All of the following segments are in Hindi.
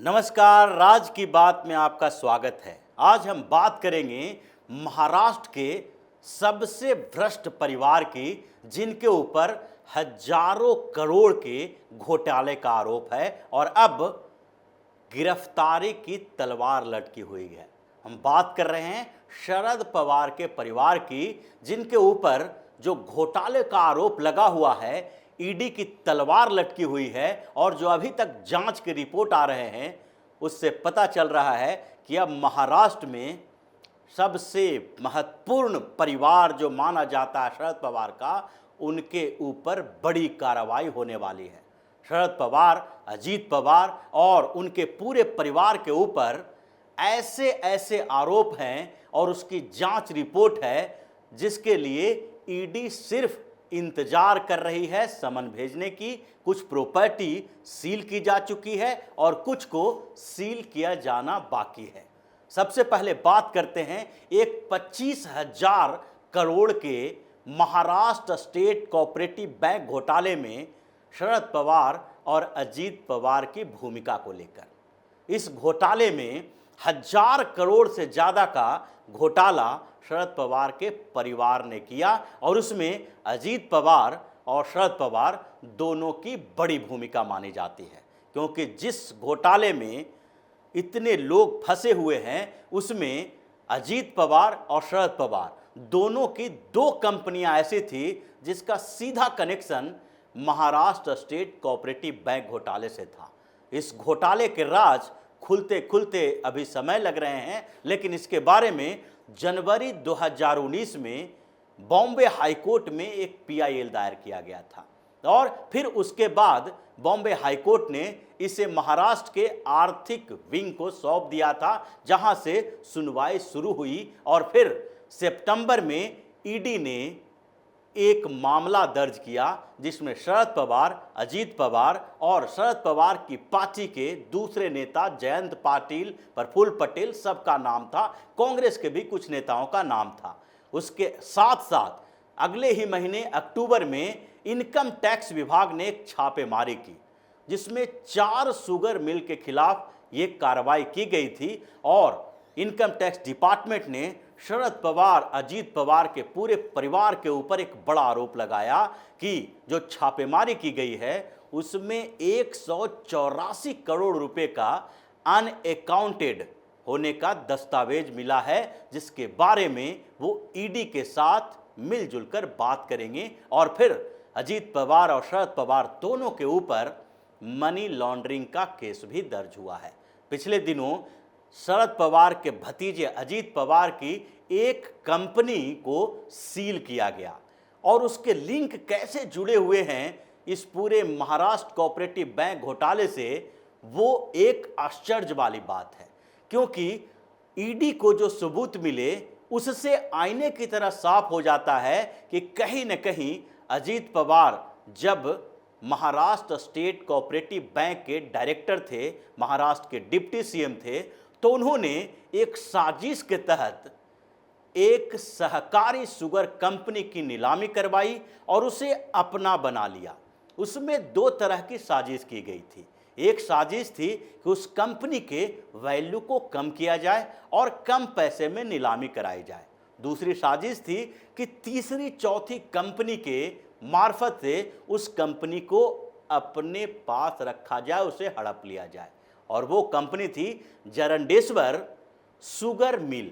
नमस्कार, राज की बात में आपका स्वागत है। आज हम बात करेंगे महाराष्ट्र के सबसे भ्रष्ट परिवार की, जिनके ऊपर हजारों करोड़ के घोटाले का आरोप है और अब गिरफ्तारी की तलवार लटकी हुई है। हम बात कर रहे हैं शरद पवार के परिवार की, जिनके ऊपर जो घोटाले का आरोप लगा हुआ है, ईडी की तलवार लटकी हुई है और जो अभी तक जांच की रिपोर्ट आ रहे हैं उससे पता चल रहा है कि अब महाराष्ट्र में सबसे महत्वपूर्ण परिवार जो माना जाता है शरद पवार का, उनके ऊपर बड़ी कार्रवाई होने वाली है। शरद पवार, अजीत पवार और उनके पूरे परिवार के ऊपर ऐसे ऐसे आरोप हैं और उसकी जांच रिपोर्ट है जिसके लिए ईडी सिर्फ इंतजार कर रही है समन भेजने की। कुछ प्रॉपर्टी सील की जा चुकी है और कुछ को सील किया जाना बाकी है। सबसे पहले बात करते हैं एक 25,000 करोड़ के महाराष्ट्र स्टेट कोऑपरेटिव बैंक घोटाले में शरद पवार और अजीत पवार की भूमिका को लेकर। इस घोटाले में 1,000 करोड़ से ज़्यादा का घोटाला शरद पवार के परिवार ने किया और उसमें अजीत पवार और शरद पवार दोनों की बड़ी भूमिका मानी जाती है, क्योंकि जिस घोटाले में इतने लोग फंसे हुए हैं उसमें अजीत पवार और शरद पवार दोनों की दो कंपनियां ऐसी थी जिसका सीधा connection Maharashtra state cooperative bank घोटाले से था। इस घोटाले के राज खुलते खुलते अभी समय लग रहे हैं, लेकिन इसके बारे में जनवरी 2019 में बॉम्बे हाईकोर्ट में एक पीआईएल दायर किया गया था और फिर उसके बाद बॉम्बे हाईकोर्ट ने इसे महाराष्ट्र के आर्थिक विंग को सौंप दिया था, जहां से सुनवाई शुरू हुई और फिर सितंबर में ईडी ने एक मामला दर्ज किया जिसमें शरद पवार, अजीत पवार और शरद पवार की पार्टी के दूसरे नेता जयंत पाटिल, प्रफुल्ल पटेल सबका नाम था। कांग्रेस के भी कुछ नेताओं का नाम था। उसके साथ साथ अगले ही महीने अक्टूबर में इनकम टैक्स विभाग ने एक छापेमारी की जिसमें 4 शुगर मिल के खिलाफ ये कार्रवाई की गई थी और इनकम टैक्स डिपार्टमेंट ने शरद पवार, अजीत पवार के पूरे परिवार के ऊपर एक बड़ा आरोप लगाया कि जो छापेमारी की गई है उसमें 184 करोड़ रुपए का अनअकाउंटेड होने का दस्तावेज मिला है, जिसके बारे में वो ईडी के साथ मिलजुल कर बात करेंगे और फिर अजीत पवार और शरद पवार दोनों के ऊपर मनी लॉन्ड्रिंग का केस भी दर्ज हुआ है। पिछले दिनों शरद पवार के भतीजे अजीत पवार की एक कंपनी को सील किया गया और उसके लिंक कैसे जुड़े हुए हैं इस पूरे महाराष्ट्र कोऑपरेटिव बैंक घोटाले से, वो एक आश्चर्य वाली बात है, क्योंकि ईडी को जो सबूत मिले उससे आईने की तरह साफ हो जाता है कि कहीं न कहीं अजीत पवार जब महाराष्ट्र स्टेट कोऑपरेटिव बैंक के डायरेक्टर थे, महाराष्ट्र के डिप्टी सीएम थे, तो उन्होंने एक साजिश के तहत एक सहकारी शुगर कंपनी की नीलामी करवाई और उसे अपना बना लिया। उसमें 2 तरह की साजिश की गई थी। एक साजिश थी कि उस कंपनी के वैल्यू को कम किया जाए और कम पैसे में नीलामी कराई जाए। दूसरी साजिश थी कि तीसरी चौथी कंपनी के मार्फत से उस कंपनी को अपने पास रखा जाए, उसे हड़प लिया जाए और वो कंपनी थी जरंडेश्वर शुगर मिल।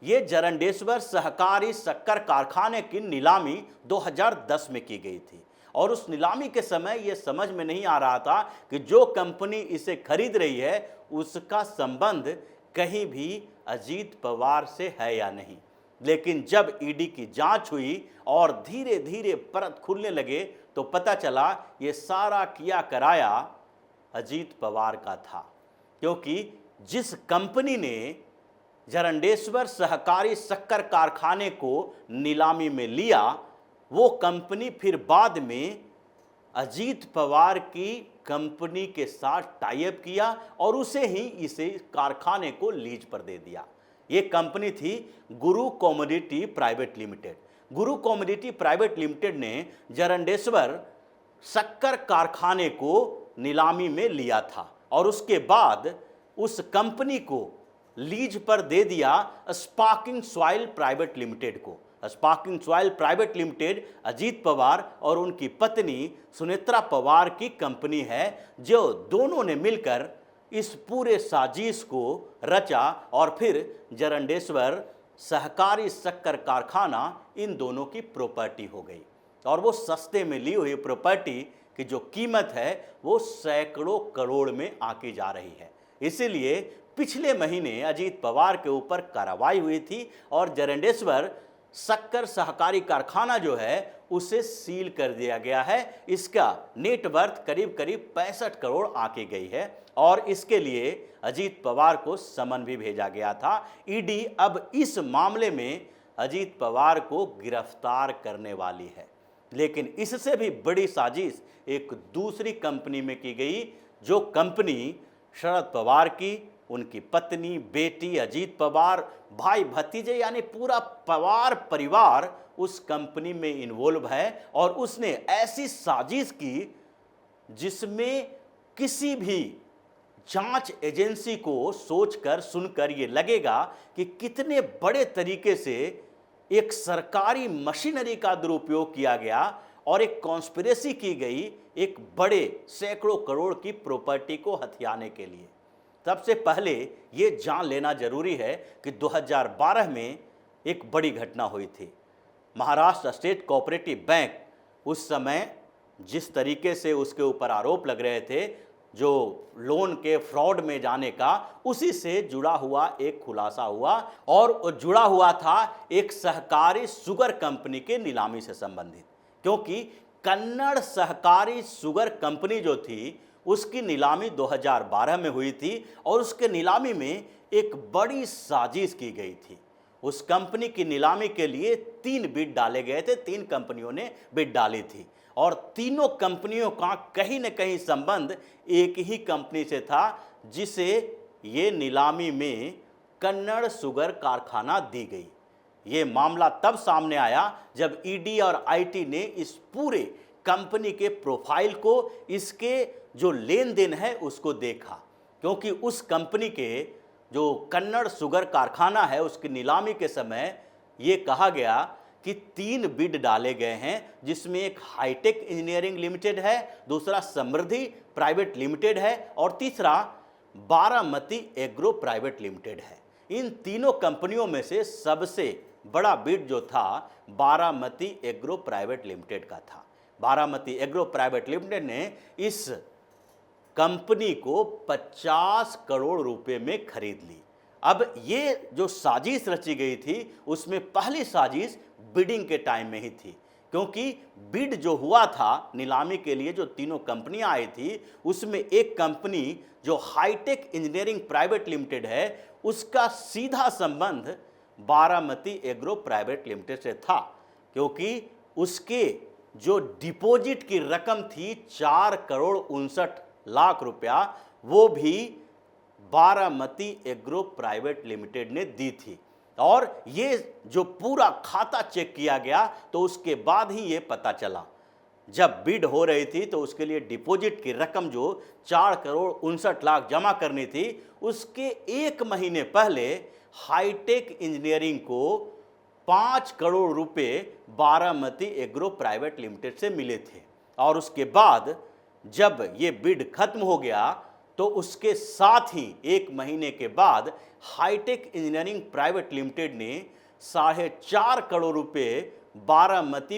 ये जरंडेश्वर सहकारी शक्कर कारखाने की नीलामी 2010 में की गई थी और उस नीलामी के समय ये समझ में नहीं आ रहा था कि जो कंपनी इसे खरीद रही है उसका संबंध कहीं भी अजीत पवार से है या नहीं। लेकिन जब ईडी की जांच हुई और धीरे धीरे परत खुलने लगे तो पता चला ये सारा किया कराया अजीत पवार का था, क्योंकि जिस कंपनी ने जरंडेश्वर सहकारी शक्कर कारखाने को नीलामी में लिया, वो कंपनी फिर बाद में अजीत पवार की कंपनी के साथ टाई अप किया और उसे ही इसे कारखाने को लीज पर दे दिया। ये कंपनी थी गुरु कमोडिटी प्राइवेट लिमिटेड। गुरु कमोडिटी प्राइवेट लिमिटेड ने जरंडेश्वर शक्कर कारखाने को नीलामी में लिया था और उसके बाद उस कंपनी को लीज पर दे दिया स्पार्किंग सॉइल प्राइवेट लिमिटेड को। Sparking soil private limited Ajit Pawar और उनकी पत्नी सुनेत्रा पवार की कंपनी है, जो दोनों ने मिलकर इस पूरे साजिश को रचा और फिर जरंडेश्वर सहकारी शक्कर कारखाना इन दोनों की प्रॉपर्टी हो गई। और वो सस्ते में ली हुई प्रॉपर्टी की जो कीमत है वो सैकड़ों करोड़ में आकी जा रही है। इसीलिए पिछले महीने अजीत पवार के ऊपर कार्रवाई हुई थी और जरंडेश्वर शक्कर सहकारी कारखाना जो है उसे सील कर दिया गया है। इसका नेटवर्थ करीब करीब 65 करोड़ आके गई है और इसके लिए अजीत पवार को समन भी भेजा गया था। ईडी अब इस मामले में अजीत पवार को गिरफ्तार करने वाली है। लेकिन इससे भी बड़ी साजिश एक दूसरी कंपनी में की गई, जो कंपनी शरद पवार की, उनकी पत्नी, बेटी, अजीत पवार, भाई भतीजे यानी पूरा पवार परिवार उस कंपनी में इन्वॉल्व है। और उसने ऐसी साजिश की जिसमें किसी भी जांच एजेंसी को सोचकर सुनकर ये लगेगा कि कितने बड़े तरीके से एक सरकारी मशीनरी का दुरुपयोग किया गया और एक कॉन्स्पिरेसी की गई एक बड़े सैकड़ों करोड़ की प्रॉपर्टी को हथियाने के लिए। सबसे पहले ये जान लेना जरूरी है कि 2012 में एक बड़ी घटना हुई थी। महाराष्ट्र स्टेट कोऑपरेटिव बैंक उस समय जिस तरीके से उसके ऊपर आरोप लग रहे थे जो लोन के फ्रॉड में जाने का, उसी से जुड़ा हुआ एक खुलासा हुआ और जुड़ा हुआ था एक सहकारी शुगर कंपनी के नीलामी से संबंधित। क्योंकि कन्नड़ सहकारी शुगर कंपनी जो थी उसकी नीलामी 2012 में हुई थी और उसके नीलामी में एक बड़ी साजिश की गई थी। उस कंपनी की नीलामी के लिए 3 बिड डाले गए थे, 3 कंपनियों ने बिड डाली थी और तीनों कंपनियों का कहीं न कहीं संबंध एक ही कंपनी से था जिसे ये नीलामी में कन्नड़ शुगर कारखाना दी गई। ये मामला तब सामने आया जब ईडी और आईटी ने इस पूरे कंपनी के प्रोफाइल को, इसके जो लेन देन है उसको देखा। क्योंकि उस कंपनी के जो कन्नड़ शुगर कारखाना है उसकी नीलामी के समय ये कहा गया कि 3 बिड डाले गए हैं, जिसमें एक हाईटेक इंजीनियरिंग लिमिटेड है, दूसरा समृद्धि प्राइवेट लिमिटेड है और तीसरा बारामती एग्रो प्राइवेट लिमिटेड है। इन तीनों कंपनियों में से सबसे बड़ा बिड जो था बारामती एग्रो प्राइवेट लिमिटेड का था। बारामती एग्रो प्राइवेट लिमिटेड ने इस कंपनी को 50 करोड़ रुपए में खरीद ली। अब ये जो साजिश रची गई थी उसमें पहली साजिश बिडिंग के टाइम में ही थी। क्योंकि बिड जो हुआ था नीलामी के लिए, जो तीनों कंपनियां आई थी, उसमें एक कंपनी जो हाईटेक इंजीनियरिंग प्राइवेट लिमिटेड है उसका सीधा संबंध बारामती एग्रो प्राइवेट लिमिटेड से था। क्योंकि उसके जो डिपॉजिट की रकम थी 4 करोड़ 59 लाख रुपया, वो भी बारामती एग्रो प्राइवेट लिमिटेड ने दी थी। और ये जो पूरा खाता चेक किया गया तो उसके बाद ही ये पता चला, जब बिड हो रही थी तो उसके लिए डिपॉजिट की रकम जो 4 करोड़ 59 लाख जमा करनी थी, उसके 1 महीने पहले हाईटेक इंजीनियरिंग को 5 करोड़ रुपए बारामती एग्रो प्राइवेट लिमिटेड से मिले थे। और उसके बाद जब ये बिड खत्म हो गया तो उसके साथ ही 1 महीने के बाद हाईटेक इंजीनियरिंग प्राइवेट लिमिटेड ने 4.5 करोड़ रुपए बारामती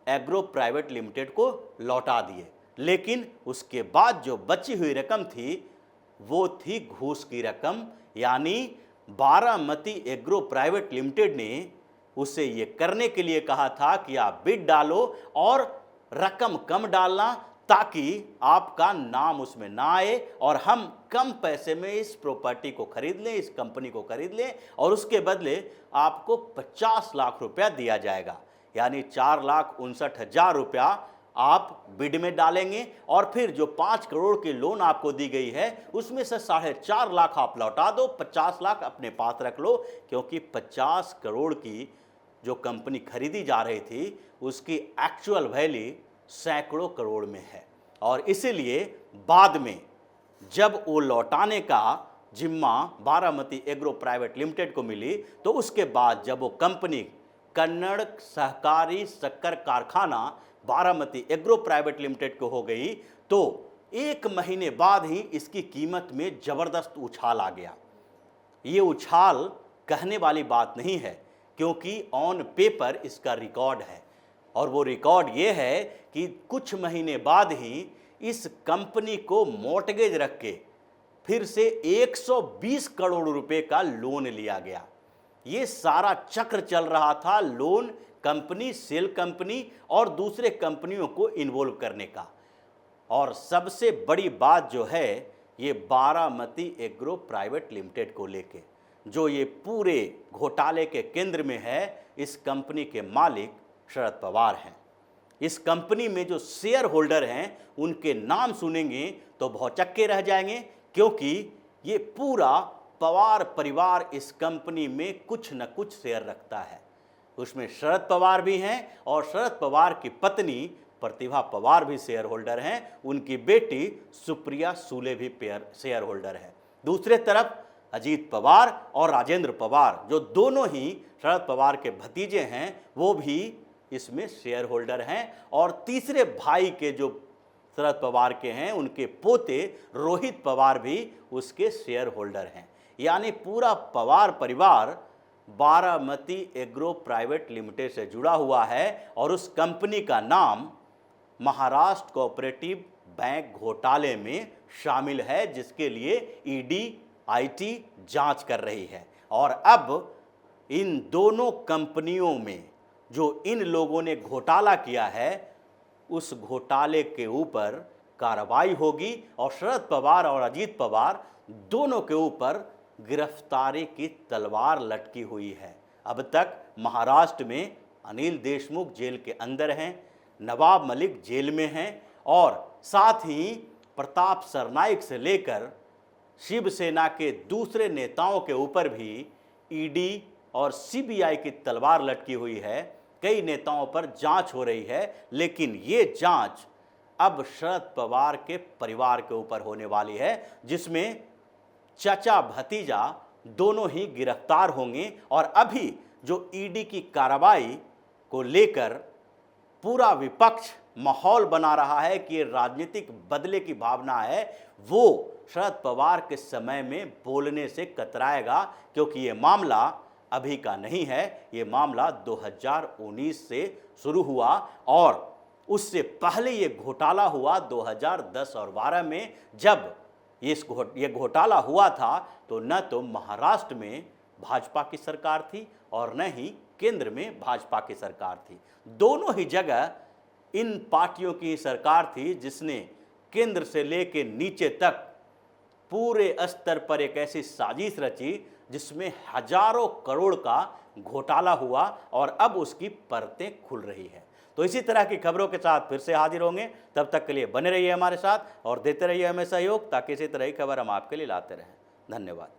एग्रो प्राइवेट लिमिटेड को लौटा दिए। लेकिन उसके बाद जो बची हुई रकम थी वो थी घूस की रकम। यानी बारामती एग्रो प्राइवेट लिमिटेड ने उसे ये करने के लिए कहा था कि आप बिड डालो और रकम कम डालना ताकि आपका नाम उसमें ना आए और हम कम पैसे में इस प्रॉपर्टी को खरीद लें, इस कंपनी को खरीद लें और उसके बदले आपको 50 लाख रुपया दिया जाएगा। यानी 4,59,000 रुपया आप बिड में डालेंगे और फिर जो 5 करोड़ की लोन आपको दी गई है उसमें से 4.5 लाख आप लौटा दो, 50 लाख अपने पास रख लो। क्योंकि 50 करोड़ की जो कंपनी खरीदी जा रही थी उसकी एक्चुअल वैल्यू सैकड़ों करोड़ में है। और इसीलिए बाद में जब वो लौटाने का जिम्मा बारामती एग्रो प्राइवेट लिमिटेड को मिली, तो उसके बाद जब वो कंपनी कन्नड़ सहकारी शक्कर कारखाना बारामती एग्रो प्राइवेट लिमिटेड को हो गई, तो 1 महीने बाद ही इसकी कीमत में ज़बरदस्त उछाल आ गया। ये उछाल कहने वाली बात नहीं है, क्योंकि ऑन पेपर इसका रिकॉर्ड है, और वो रिकॉर्ड ये है कि कुछ महीने बाद ही इस कंपनी को मॉर्टगेज रख के फिर से 120 करोड़ रुपए का लोन लिया गया। ये सारा चक्र चल रहा था लोन कंपनी, सेल कंपनी और दूसरे कंपनियों को इन्वॉल्व करने का। और सबसे बड़ी बात जो है, ये बारामती एग्रो प्राइवेट लिमिटेड को लेके, जो ये पूरे घोटाले के केंद्र में है, इस कंपनी के मालिक शरद पवार हैं। इस कंपनी में जो शेयर होल्डर हैं, उनके नाम सुनेंगे तो भौचक्के रह जाएंगे, क्योंकि ये पूरा पवार परिवार इस कंपनी में कुछ न कुछ शेयर रखता है। उसमें शरद पवार भी हैं और शरद पवार की पत्नी प्रतिभा पवार भी शेयर होल्डर हैं, उनकी बेटी सुप्रिया सूले भी शेयर होल्डर है। दूसरे तरफ अजीत पवार और राजेंद्र पवार, जो दोनों ही शरद पवार के भतीजे हैं, वो भी इसमें शेयर होल्डर हैं। और तीसरे भाई के जो शरद पवार के हैं, उनके पोते रोहित पवार भी उसके शेयर होल्डर हैं। यानी पूरा पवार परिवार बारामती एग्रो प्राइवेट लिमिटेड से जुड़ा हुआ है, और उस कंपनी का नाम महाराष्ट्र कोऑपरेटिव बैंक घोटाले में शामिल है, जिसके लिए ईडी आईटी जांच कर रही है। और अब इन दोनों कंपनियों में जो इन लोगों ने घोटाला किया है, उस घोटाले के ऊपर कार्रवाई होगी, और शरद पवार और अजीत पवार दोनों के ऊपर गिरफ्तारी की तलवार लटकी हुई है। अब तक महाराष्ट्र में अनिल देशमुख जेल के अंदर हैं, नवाब मलिक जेल में हैं, और साथ ही प्रताप सरनाइक से लेकर शिवसेना के दूसरे नेताओं के ऊपर भी ईडी और सीबीआई की तलवार लटकी हुई है। कई नेताओं पर जांच हो रही है, लेकिन ये जांच अब शरद पवार के परिवार के ऊपर होने वाली है, जिसमें चाचा भतीजा दोनों ही गिरफ्तार होंगे। और अभी जो ईडी की कार्रवाई को लेकर पूरा विपक्ष माहौल बना रहा है कि ये राजनीतिक बदले की भावना है, वो शरद पवार के समय में बोलने से कतराएगा, क्योंकि ये मामला अभी का नहीं है। ये मामला 2019 से शुरू हुआ, और उससे पहले ये घोटाला हुआ 2010 और 12 में। जब ये घोटाला हुआ था, तो न तो महाराष्ट्र में भाजपा की सरकार थी और न ही केंद्र में भाजपा की सरकार थी। दोनों ही जगह इन पार्टियों की सरकार थी, जिसने केंद्र से लेकर नीचे तक पूरे स्तर पर एक ऐसी साजिश रची जिसमें हजारों करोड़ का घोटाला हुआ, और अब उसकी परतें खुल रही है। तो इसी तरह की खबरों के साथ फिर से हाजिर होंगे। तब तक के लिए बने रहिए हमारे साथ और देते रहिए हमें सहयोग, ताकि इसी तरह की खबर हम आपके लिए लाते रहें। धन्यवाद।